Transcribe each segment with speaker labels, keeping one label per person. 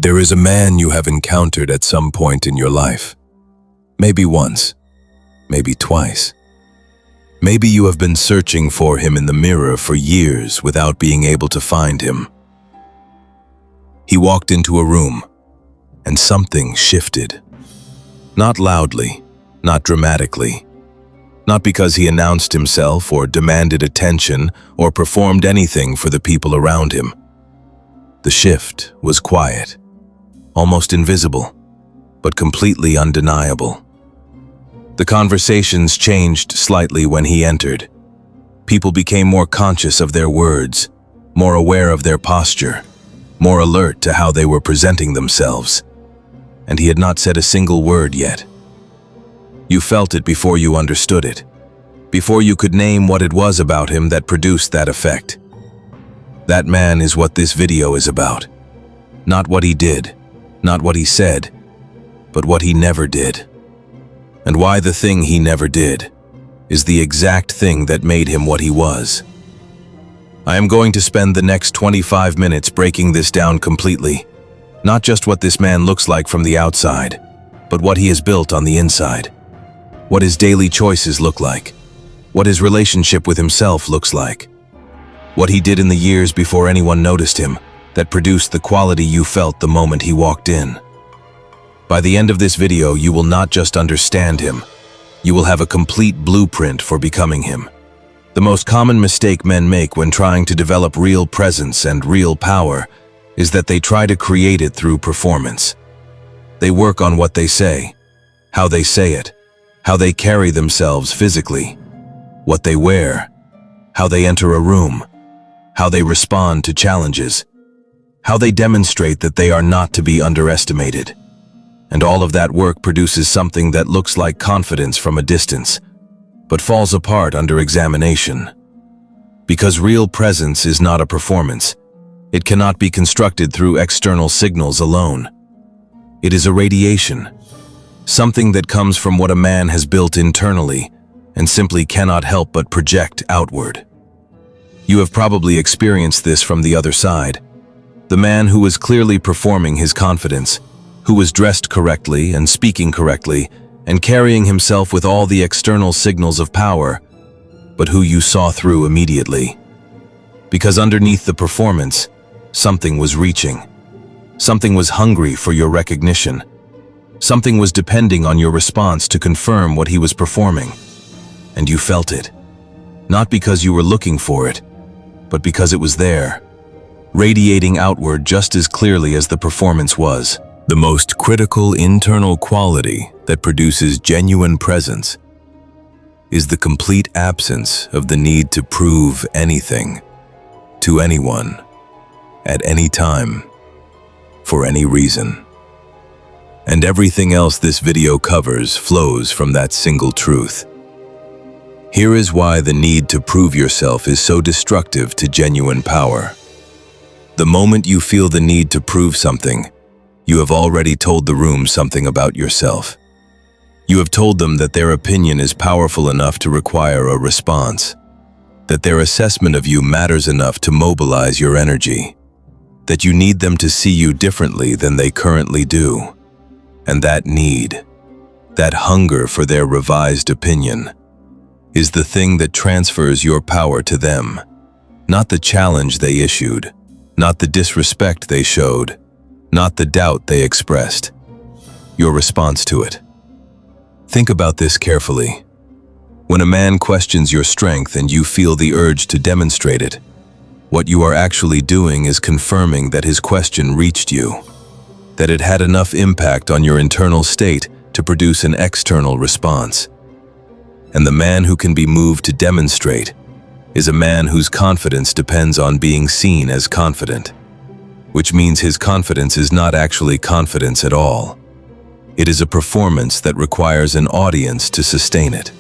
Speaker 1: There is a man you have encountered at some point in your life. Maybe once, maybe twice. Maybe you have been searching for him in the mirror for years without being able to find him. He walked into a room, and something shifted. Not loudly, not dramatically. Not because he announced himself or demanded attention or performed anything for the people around him. The shift was quiet, almost invisible, but completely undeniable. The conversations changed slightly when he entered. People became more conscious of their words, more aware of their posture, more alert to how they were presenting themselves. And he had not said a single word yet. You felt it before you understood it, before you could name what it was about him that produced that effect. That man is what this video is about. Not what he did, not what he said, but what he never did. And why the thing he never did is the exact thing that made him what he was. I am going to spend the next 25 minutes breaking this down completely. Not just what this man looks like from the outside, but what he has built on the inside. What his daily choices look like. What his relationship with himself looks like. What he did in the years before anyone noticed him that produced the quality you felt the moment he walked in. By the end of this video, you will not just understand him. You will have a complete blueprint for becoming him. The most common mistake men make when trying to develop real presence and real power is that they try to create it through performance. They work on what they say, how they say it, how they carry themselves physically, what they wear, how they enter a room, how they respond to challenges, how they demonstrate that they are not to be underestimated. And all of that work produces something that looks like confidence from a distance, but falls apart under examination. Because real presence is not a performance. It cannot be constructed through external signals alone. It is a radiation, something that comes from what a man has built internally and simply cannot help but project outward. You have probably experienced this from the other side. The man who was clearly performing his confidence, who was dressed correctly and speaking correctly and carrying himself with all the external signals of power, but who you saw through immediately. Because underneath the performance, something was reaching. Something was hungry for your recognition. Something was depending on your response to confirm what he was performing. And you felt it. Not because you were looking for it, but because it was there, radiating outward just as clearly as the performance was. The most critical internal quality that produces genuine presence is the complete absence of the need to prove anything to anyone at any time for any reason. And everything else this video covers flows from that single truth. Here is why the need to prove yourself is so destructive to genuine power. The moment you feel the need to prove something, you have already told the room something about yourself. You have told them that their opinion is powerful enough to require a response, that their assessment of you matters enough to mobilize your energy, that you need them to see you differently than they currently do. And that need, that hunger for their revised opinion, is the thing that transfers your power to them, not the challenge they issued, not the disrespect they showed, not the doubt they expressed, your response to it. Think about this carefully. When a man questions your strength and you feel the urge to demonstrate it, what you are actually doing is confirming that his question reached you, that it had enough impact on your internal state to produce an external response. And the man who can be moved to demonstrate is a man whose confidence depends on being seen as confident, which means his confidence is not actually confidence at all. It is a performance that requires an audience to sustain it.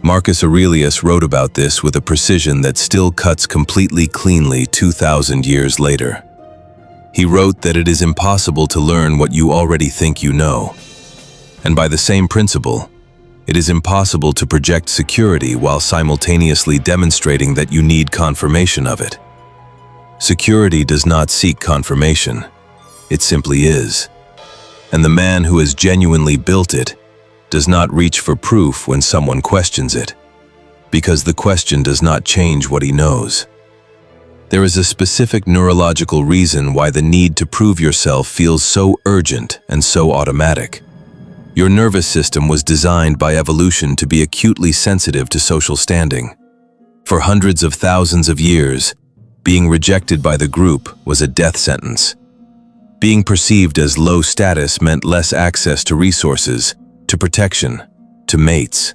Speaker 1: Marcus Aurelius wrote about this with a precision that still cuts completely cleanly 2,000 years later. He wrote that it is impossible to learn what you already think you know. And by the same principle, it is impossible to project security while simultaneously demonstrating that you need confirmation of it. Security does not seek confirmation. It simply is. And the man who has genuinely built it does not reach for proof when someone questions it, because the question does not change what he knows. There is a specific neurological reason why the need to prove yourself feels so urgent and so automatic. Your nervous system was designed by evolution to be acutely sensitive to social standing. For hundreds of thousands of years, being rejected by the group was a death sentence. Being perceived as low status meant less access to resources, to protection, to mates.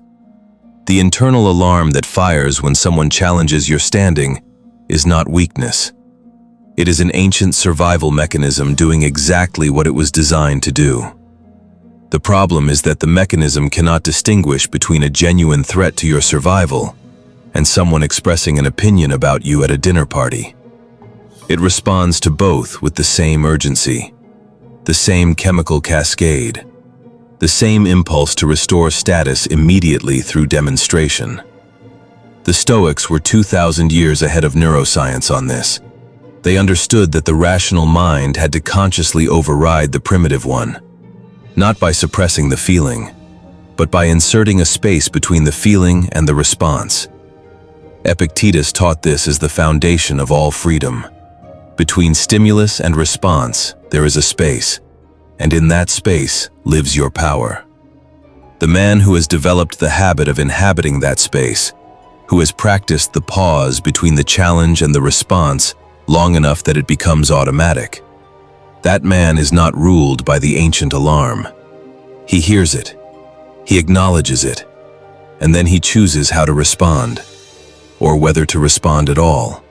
Speaker 1: The internal alarm that fires when someone challenges your standing is not weakness. It is an ancient survival mechanism doing exactly what it was designed to do. The problem is that the mechanism cannot distinguish between a genuine threat to your survival and someone expressing an opinion about you at a dinner party. It responds to both with the same urgency, the same chemical cascade, the same impulse to restore status immediately through demonstration. The Stoics were 2,000 years ahead of neuroscience on this. They understood that the rational mind had to consciously override the primitive one, not by suppressing the feeling, but by inserting a space between the feeling and the response. Epictetus taught this as the foundation of all freedom. Between stimulus and response, there is a space, and in that space lives your power. The man who has developed the habit of inhabiting that space, who has practiced the pause between the challenge and the response long enough that it becomes automatic, that man is not ruled by the ancient alarm. He hears it, he acknowledges it, and then he chooses how to respond, or whether to respond at all.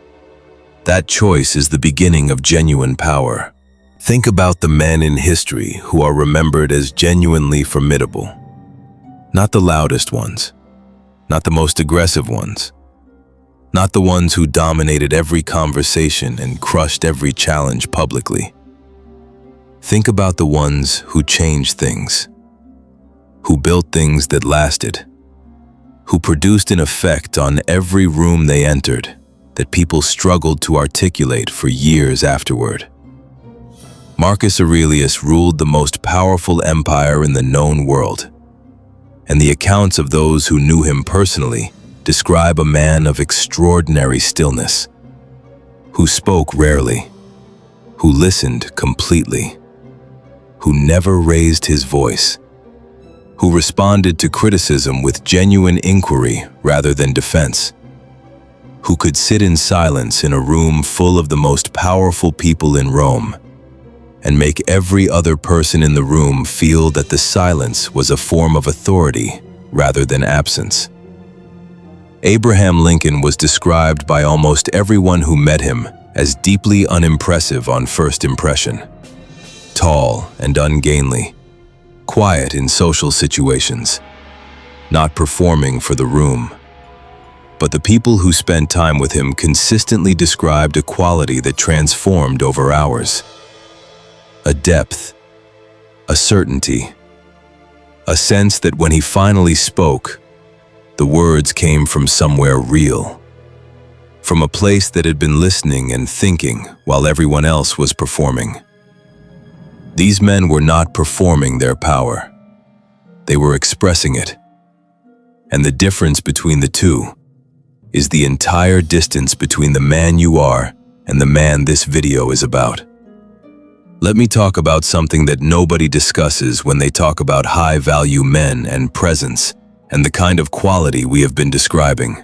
Speaker 1: That choice is the beginning of genuine power. Think about the men in history who are remembered as genuinely formidable. Not the loudest ones, not the most aggressive ones, not the ones who dominated every conversation and crushed every challenge publicly. Think about the ones who changed things, who built things that lasted, who produced an effect on every room they entered that people struggled to articulate for years afterward. Marcus Aurelius ruled the most powerful empire in the known world, and the accounts of those who knew him personally describe a man of extraordinary stillness, who spoke rarely, who listened completely, who never raised his voice, who responded to criticism with genuine inquiry rather than defense, who could sit in silence in a room full of the most powerful people in Rome and make every other person in the room feel that the silence was a form of authority rather than absence. Abraham Lincoln was described by almost everyone who met him as deeply unimpressive on first impression. Tall and ungainly, quiet in social situations, not performing for the room. But the people who spent time with him consistently described a quality that transformed over hours. A depth, a certainty, a sense that when he finally spoke, the words came from somewhere real, from a place that had been listening and thinking while everyone else was performing. These men were not performing their power. They were expressing it. And the difference between the two is the entire distance between the man you are and the man this video is about. Let me talk about something that nobody discusses when they talk about high-value men and presence and the kind of quality we have been describing.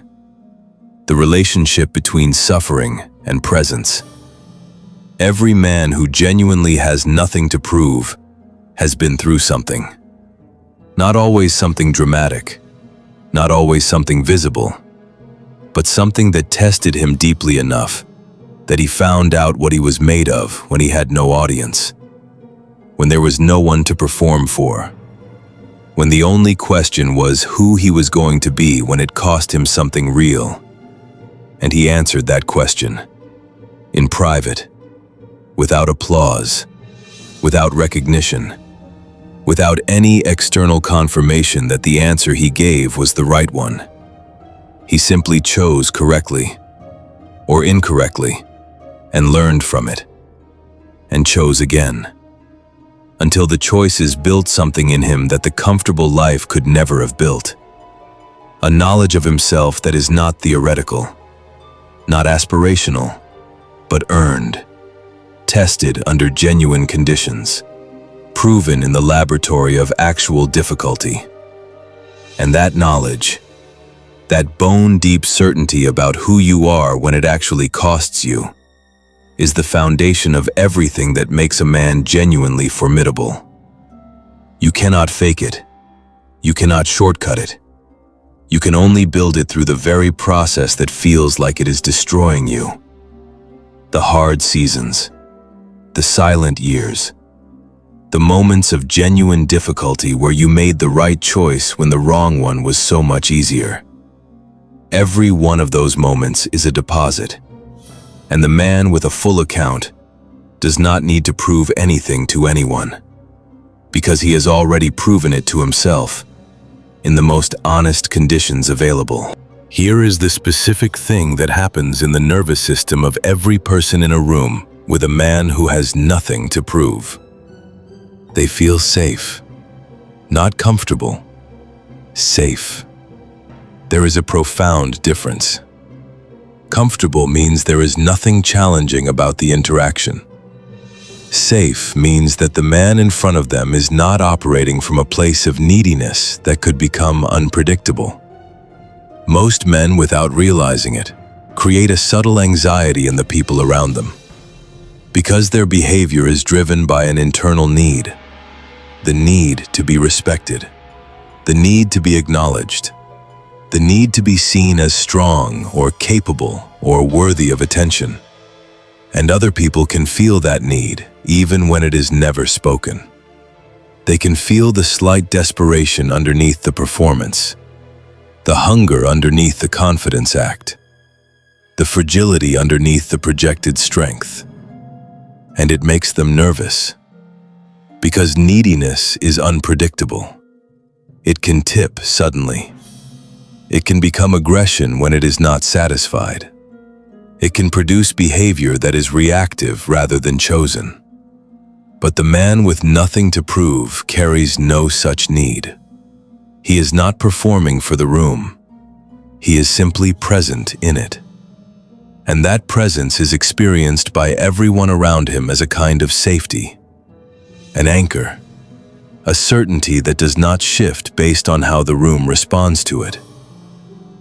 Speaker 1: The relationship between suffering and presence. Every man who genuinely has nothing to prove has been through something. Not always something dramatic, not always something visible, but something that tested him deeply enough that he found out what he was made of when he had no audience, when there was no one to perform for, when the only question was who he was going to be when it cost him something real. And he answered that question, in private, without applause, without recognition, without any external confirmation that the answer he gave was the right one. He simply chose correctly, or incorrectly, and learned from it, and chose again. until the choices built something in him that the comfortable life could never have built. A knowledge of himself that is not theoretical, not aspirational, but earned, tested under genuine conditions, proven in the laboratory of actual difficulty. And that knowledge, that bone-deep certainty about who you are when it actually costs you, is the foundation of everything that makes a man genuinely formidable. You cannot fake it. You cannot shortcut it. You can only build it through the very process that feels like it is destroying you. The hard seasons, the silent years, the moments of genuine difficulty where you made the right choice when the wrong one was so much easier. Every one of those moments is a deposit, and the man with a full account does not need to prove anything to anyone, because he has already proven it to himself in the most honest conditions available. Here is the specific thing that happens in the nervous system of every person in a room with a man who has nothing to prove. They feel safe, not comfortable, safe. There is a profound difference. Comfortable means there is nothing challenging about the interaction. Safe means that the man in front of them is not operating from a place of neediness that could become unpredictable. Most men, without realizing it, create a subtle anxiety in the people around them, because their behavior is driven by an internal need. The need to be respected, the need to be acknowledged, the need to be seen as strong or capable or worthy of attention. And other people can feel that need, even when it is never spoken. They can feel the slight desperation underneath the performance, the hunger underneath the confidence act, the fragility underneath the projected strength. And it makes them nervous. Because neediness is unpredictable. It can tip suddenly. It can become aggression when it is not satisfied. It can produce behavior that is reactive rather than chosen. But the man with nothing to prove carries no such need. He is not performing for the room. He is simply present in it. And that presence is experienced by everyone around him as a kind of safety, an anchor, a certainty that does not shift based on how the room responds to it.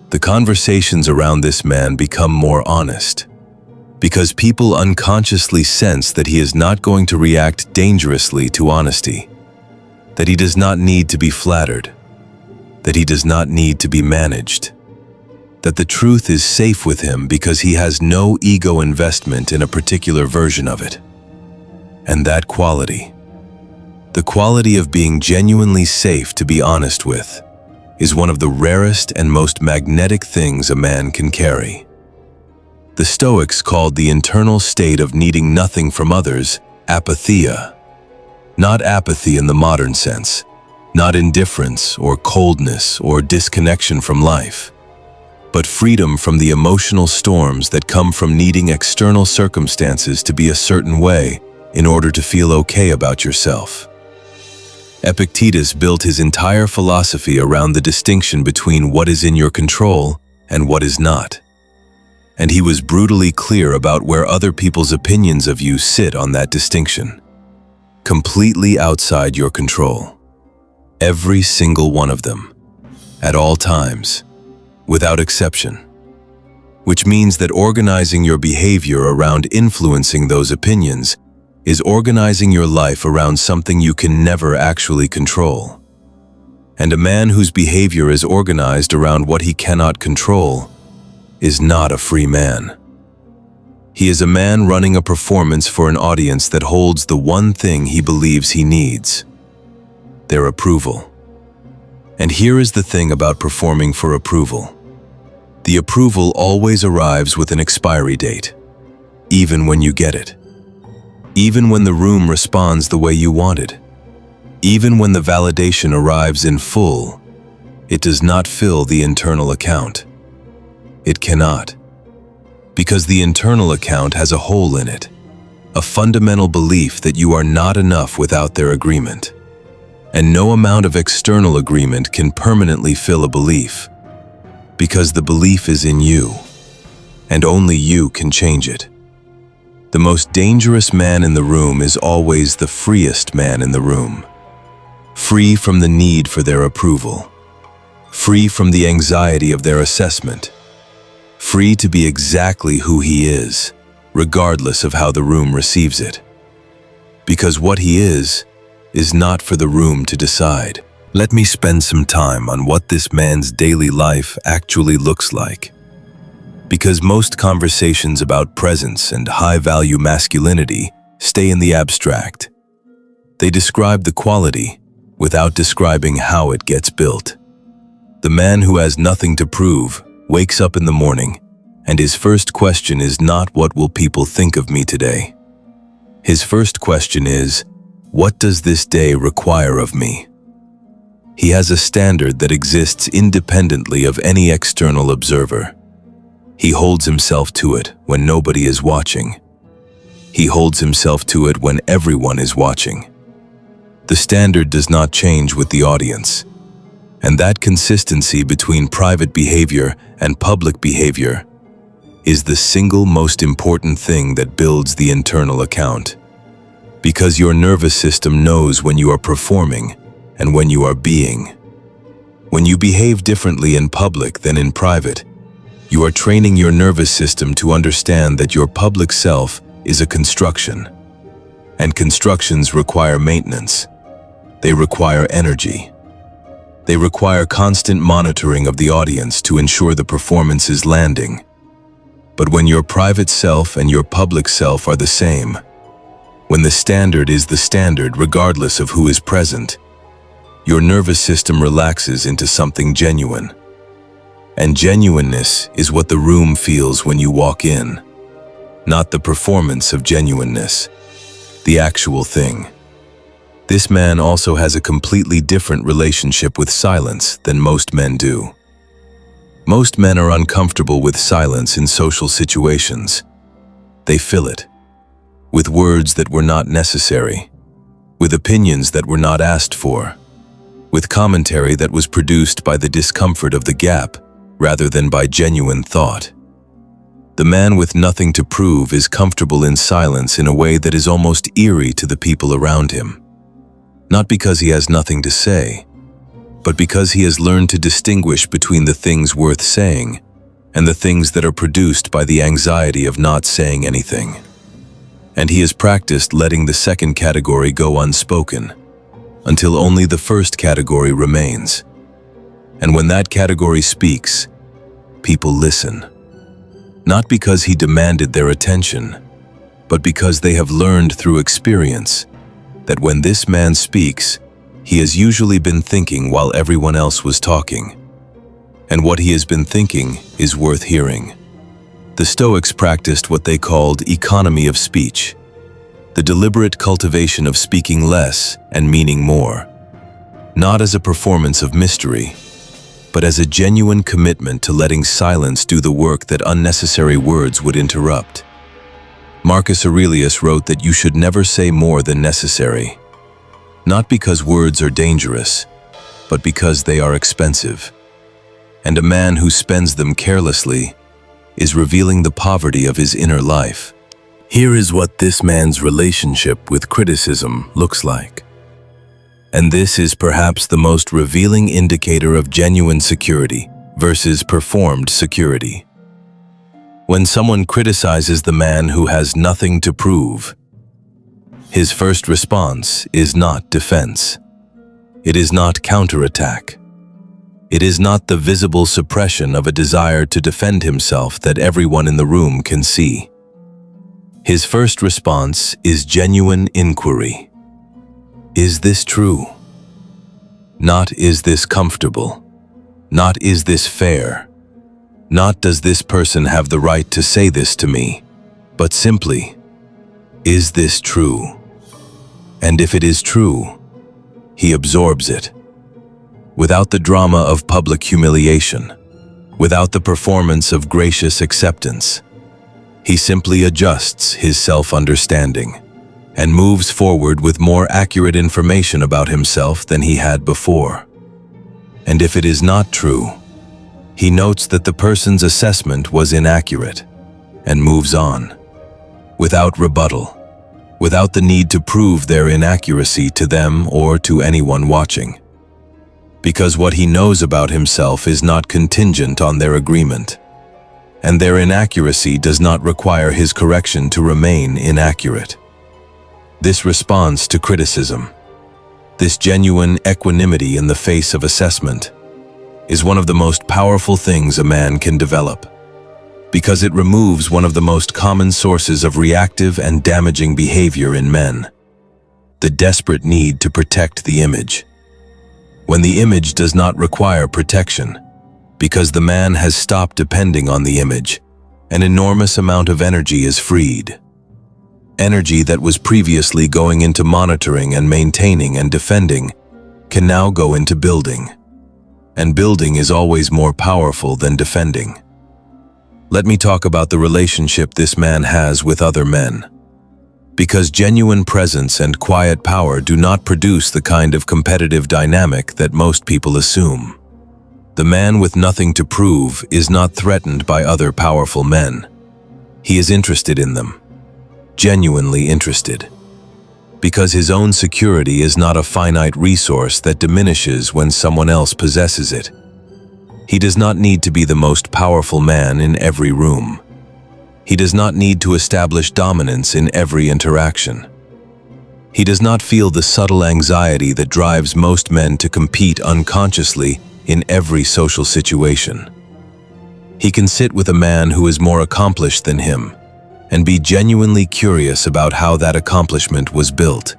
Speaker 1: The conversations around this man become more honest, because people unconsciously sense that he is not going to react dangerously to honesty, that he does not need to be flattered, that he does not need to be managed, that the truth is safe with him because he has no ego investment in a particular version of it. And that quality, the quality of being genuinely safe to be honest with, is one of the rarest and most magnetic things a man can carry. The Stoics called the internal state of needing nothing from others apatheia. Not apathy in the modern sense, not indifference or coldness or disconnection from life, but freedom from the emotional storms that come from needing external circumstances to be a certain way in order to feel okay about yourself. Epictetus built his entire philosophy around the distinction between what is in your control and what is not. And he was brutally clear about where other people's opinions of you sit on that distinction. Completely outside your control. Every single one of them. At all times. Without exception. Which means that organizing your behavior around influencing those opinions is organizing your life around something you can never actually control. And a man whose behavior is organized around what he cannot control is not a free man. He is a man running a performance for an audience that holds the one thing he believes he needs: their approval. And here is the thing about performing for approval. The approval always arrives with an expiry date, even when you get it. Even when the room responds the way you wanted. Even when the validation arrives in full, it does not fill the internal account. It cannot. Because the internal account has a hole in it, a fundamental belief that you are not enough without their agreement. And no amount of external agreement can permanently fill a belief, because the belief is in you, and only you can change it. The most dangerous man in the room is always the freest man in the room. Free from the need for their approval. Free from the anxiety of their assessment. Free to be exactly who he is, regardless of how the room receives it. Because what he is not for the room to decide. Let me spend some time on what this man's daily life actually looks like. Because most conversations about presence and high-value masculinity stay in the abstract. They describe the quality without describing how it gets built. The man who has nothing to prove wakes up in the morning, and his first question is not what will people think of me today. His first question is, what does this day require of me? He has a standard that exists independently of any external observer. He holds himself to it when nobody is watching. He holds himself to it when everyone is watching. The standard does not change with the audience. And that consistency between private behavior and public behavior is the single most important thing that builds the internal account. Because your nervous system knows when you are performing and when you are being. When you behave differently in public than in private, you are training your nervous system to understand that your public self is a construction. And constructions require maintenance. They require energy. They require constant monitoring of the audience to ensure the performance is landing. But when your private self and your public self are the same, when the standard is the standard regardless of who is present, your nervous system relaxes into something genuine. And genuineness is what the room feels when you walk in, not the performance of genuineness, the actual thing. This man also has a completely different relationship with silence than most men do. Most men are uncomfortable with silence in social situations. They fill it with words that were not necessary, with opinions that were not asked for, with commentary that was produced by the discomfort of the gap rather than by genuine thought. The man with nothing to prove is comfortable in silence in a way that is almost eerie to the people around him. Not because he has nothing to say, but because he has learned to distinguish between the things worth saying and the things that are produced by the anxiety of not saying anything. And he has practiced letting the second category go unspoken until only the first category remains. And when that category speaks, people listen. Not because he demanded their attention, but because they have learned through experience that when this man speaks, he has usually been thinking while everyone else was talking. And what he has been thinking is worth hearing. The Stoics practiced what they called economy of speech, the deliberate cultivation of speaking less and meaning more, not as a performance of mystery, but as a genuine commitment to letting silence do the work that unnecessary words would interrupt. Marcus Aurelius wrote that you should never say more than necessary, not because words are dangerous, but because they are expensive. And a man who spends them carelessly is revealing the poverty of his inner life. Here is what this man's relationship with criticism looks like. And this is perhaps the most revealing indicator of genuine security versus performed security. When someone criticizes the man who has nothing to prove, his first response is not defense. It is not counterattack. It is not the visible suppression of a desire to defend himself that everyone in the room can see. His first response is genuine inquiry. Is this true? Not is this comfortable? Not is this fair? Not does this person have the right to say this to me? But simply, is this true? And if it is true, he absorbs it. Without the drama of public humiliation, without the performance of gracious acceptance. He simply adjusts his self-understanding and moves forward with more accurate information about himself than he had before. And if it is not true, he notes that the person's assessment was inaccurate and moves on, without rebuttal, without the need to prove their inaccuracy to them or to anyone watching. Because what he knows about himself is not contingent on their agreement, and their inaccuracy does not require his correction to remain inaccurate. This response to criticism, this genuine equanimity in the face of assessment, is one of the most powerful things a man can develop, because it removes one of the most common sources of reactive and damaging behavior in men: the desperate need to protect the image. When the image does not require protection, because the man has stopped depending on the image, an enormous amount of energy is freed. Energy that was previously going into monitoring and maintaining and defending can now go into building. And building is always more powerful than defending. Let me talk about the relationship this man has with other men. Because genuine presence and quiet power do not produce the kind of competitive dynamic that most people assume. The man with nothing to prove is not threatened by other powerful men. He is interested in them, genuinely interested, because his own security is not a finite resource that diminishes when someone else possesses it. He does not need to be the most powerful man in every room. He does not need to establish dominance in every interaction. He does not feel the subtle anxiety that drives most men to compete unconsciously in every social situation. He can sit with a man who is more accomplished than him and be genuinely curious about how that accomplishment was built,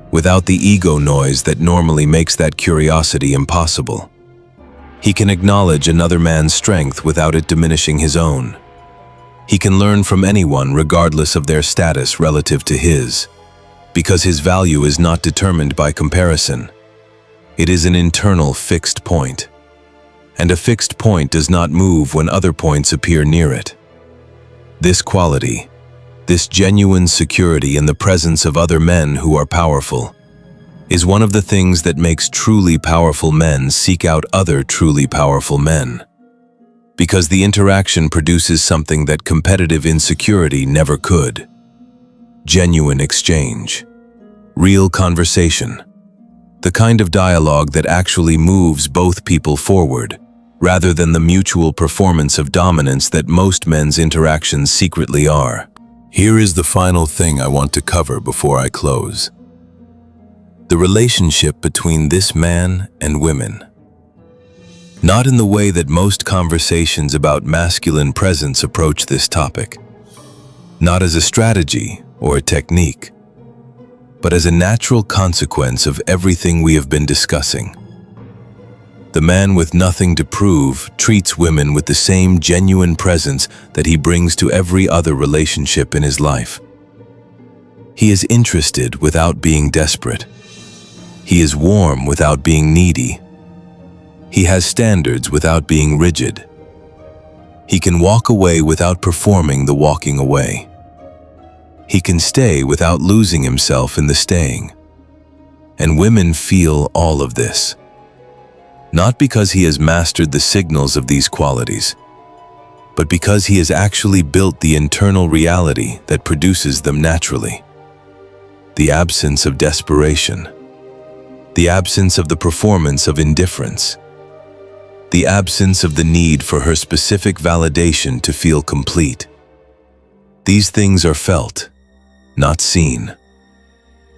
Speaker 1: without the ego noise that normally makes that curiosity impossible. He can acknowledge another man's strength without it diminishing his own. He can learn from anyone regardless of their status relative to his, because his value is not determined by comparison. It is an internal fixed point, and a fixed point does not move when other points appear near it. This quality, this genuine security in the presence of other men who are powerful, is one of the things that makes truly powerful men seek out other truly powerful men. Because the interaction produces something that competitive insecurity never could: genuine exchange, real conversation, the kind of dialogue that actually moves both people forward, rather than the mutual performance of dominance that most men's interactions secretly are. Here is the final thing I want to cover before I close: the relationship between this man and women. Not in the way that most conversations about masculine presence approach this topic, not as a strategy or a technique, but as a natural consequence of everything we have been discussing. The man with nothing to prove treats women with the same genuine presence that he brings to every other relationship in his life. He is interested without being desperate. He is warm without being needy. He has standards without being rigid. He can walk away without performing the walking away. He can stay without losing himself in the staying. And women feel all of this. Not because he has mastered the signals of these qualities, but because he has actually built the internal reality that produces them naturally. The absence of desperation. The absence of the performance of indifference. The absence of the need for her specific validation to feel complete. These things are felt, not seen,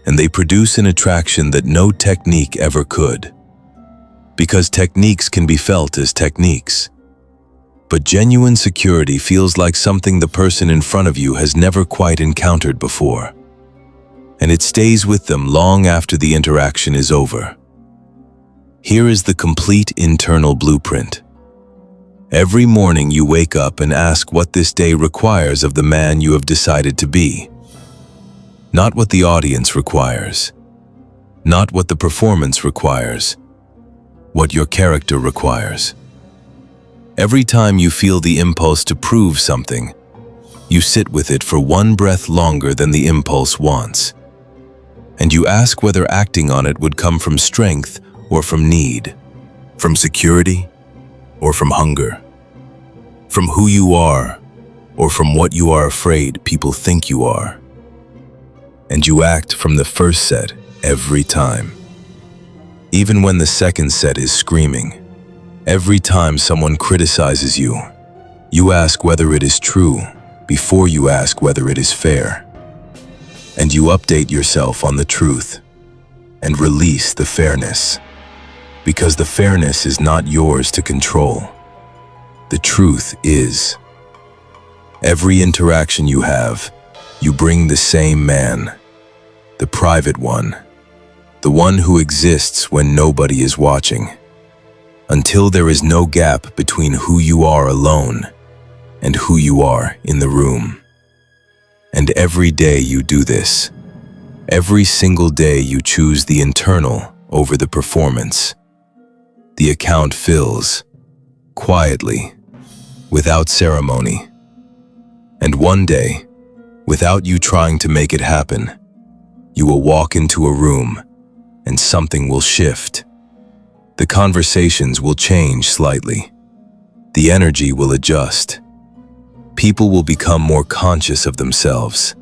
Speaker 1: and they produce an attraction that no technique ever could. Because techniques can be felt as techniques, but genuine security feels like something the person in front of you has never quite encountered before, and it stays with them long after the interaction is over. Here is the complete internal blueprint. Every morning you wake up and ask what this day requires of the man you have decided to be. Not what the audience requires, not what the performance requires, what your character requires. Every time you feel the impulse to prove something, You sit with it for one breath longer than the impulse wants. And you ask whether acting on it would come from strength or from need, from security or from hunger, from who you are or from what you are afraid people think you are. And you act from the first set every time. Even when the second set is screaming, every time someone criticizes you, you ask whether it is true before you ask whether it is fair. And you update yourself on the truth and release the fairness, because the fairness is not yours to control. The truth is. Every interaction you have, you bring the same man, the private one, the one who exists when nobody is watching, until there is no gap between who you are alone and who you are in the room. And every day you do this. Every single day you choose the internal over the performance. The account fills, quietly, without ceremony. And one day, without you trying to make it happen, you will walk into a room and something will shift. The conversations will change slightly. The energy will adjust. People will become more conscious of themselves.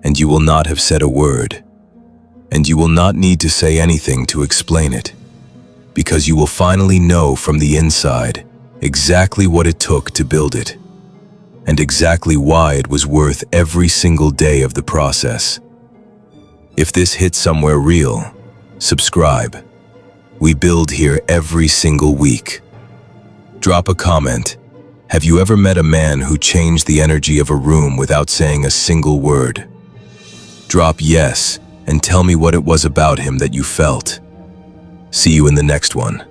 Speaker 1: And you will not have said a word. And you will not need to say anything to explain it, because you will finally know from the inside exactly what it took to build it, and exactly why it was worth every single day of the process. If this hits somewhere real, subscribe. We build here every single week. Drop a comment. Have you ever met a man who changed the energy of a room without saying a single word? Drop yes and tell me what it was about him that you felt. See you in the next one.